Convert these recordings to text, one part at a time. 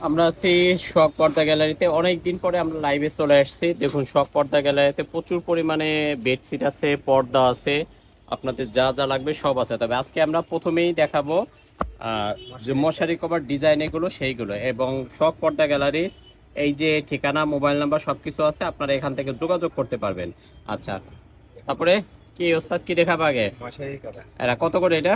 আমরা আছি শখ পর্দা গ্যালারিতে। অনেক দিন পরে আমরা লাইভে চলে আসছি। দেখুন, শখ পর্দা গ্যালারিতে প্রচুর পরিমাণে বেডশিট আছে, পর্দা আছে, আপনাদের যা যা লাগবে সব আছে। তবে আজকে আমরা প্রথমেই দেখাবো যে মশারি কভার ডিজাইন এগুলো সেইগুলো, এবং শখ পর্দা গ্যালারি এই যে ঠিকানা, মোবাইল নাম্বার সবকিছু আছে, আপনারা এখান থেকে যোগাযোগ করতে পারবেন। আচ্ছা, তারপরে কি ওস্তাদ কি দেখাবো আগে? মশারি করা এরা কত করে এটা?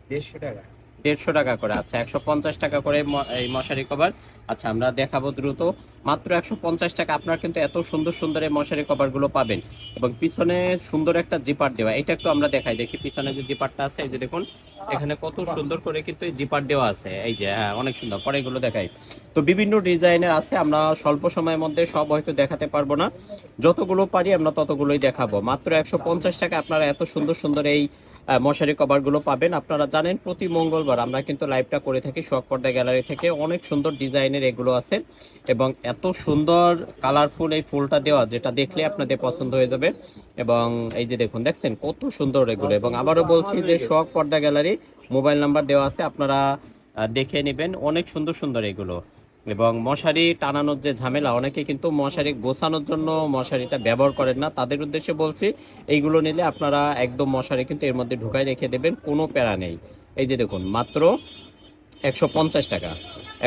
150 টাকা। 150 টাকা করে। আচ্ছা, 150 টাকা করে এই মশারি কভার। আচ্ছা, আমরা দেখাবো দ্রুত। মাত্র 150 টাকা আপনার কিন্তু এত সুন্দর সুন্দর এই মশারি কভার গুলো পাবেন। এবং পিছনে সুন্দর একটা জিপার দেওয়া, এটা একটু আমরা দেখাই, দেখি পিছনে যে জিপারটা আছে, এই যে দেখুন এখানে কত সুন্দর করে কিন্তু এই জিপার দেওয়া আছে। এই যে হ্যাঁ, অনেক সুন্দর। পরে এগুলো দেখাই। তো বিভিন্ন ডিজাইনের আছে, আমরা স্বল্প সময়ের মধ্যে সব হয়তো দেখাতে পারবো না, যতগুলো পারি আমরা ততগুলোই দেখাবো। মাত্র 150 টাকা আপনারা এত সুন্দর সুন্দর এই মশারি কভারগুলো পাবেন। আপনারা জানেন প্রতি মঙ্গলবার আমরা কিন্তু লাইভটা করে থাকি শখ পর্দা গ্যালারি থেকে। অনেক সুন্দর ডিজাইনের এগুলো আছে, এবং এত সুন্দর কালারফুল এই ফুলটা দেওয়া, যেটা দেখলে আপনাদের পছন্দ হয়ে যাবে। এবং এই যে দেখুন, দেখছেন কত সুন্দর এগুলো। এবং আবারও বলছি যে শখ পর্দা গ্যালারি, মোবাইল নাম্বার দেওয়া আছে, আপনারা দেখে নেবেন। অনেক সুন্দর সুন্দর এগুলো। এবং মশারি টানানোর যে ঝামেলা, অনেকে কিন্তু মশারি গোছানোর জন্য মশারিটা ব্যবহার করেন না, তাদের উদ্দেশ্যে বলছি এইগুলো নিলে আপনারা একদম মশারি কিন্তু এর মধ্যে ঢুকাই রেখে দেবেন, কোনো প্যারা নেই। এই যে দেখুন, মাত্র 150 টাকা।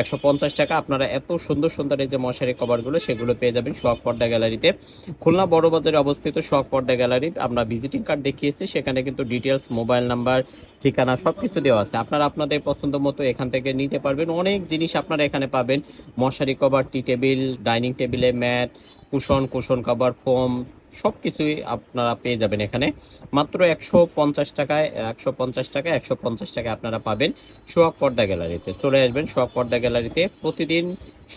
150 টাকা আপনারা এত সুন্দর সুন্দর এই যে মশারি কভারগুলো সেগুলো পেয়ে যাবেন শখ পর্দা গ্যালারিতে। খুলনা বড় বাজারে অবস্থিত শখ পর্দা গ্যালারি। আমরা ভিজিটিং কার্ড দেখিয়েছি, সেখানে কিন্তু ডিটেলস, মোবাইল নাম্বার, ঠিকানা সবকিছু দেওয়া আছে। আপনারা আপনাদের পছন্দ মতো এখান থেকে নিতে পারবেন। অনেক জিনিস আপনারা এখানে পাবেন, মশারি কভার, টি টেবিল, ডাইনিং টেবিলে mat, cushion, cushion cover, foam, সব কিছুই আপনারা পেয়ে যাবেন এখানে। মাত্র 150 টাকায়, 150 টাকা, 150 টাকায় আপনারা পাবেন সোহাগ পর্দা গ্যালারিতে। চলে আসবেন সোহাগ পর্দা গ্যালারিতে। প্রতিদিন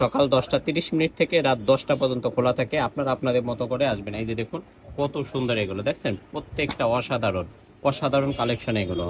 সকাল 10টা 30 মিনিট থেকে রাত 10টা পর্যন্ত খোলা থাকে। আপনারা আপনাদের মতো করে আসবেন। এই যে দেখুন কত সুন্দর এগুলো, দেখছেন প্রত্যেকটা অসাধারণ অসাধারণ কালেকশন এগুলো।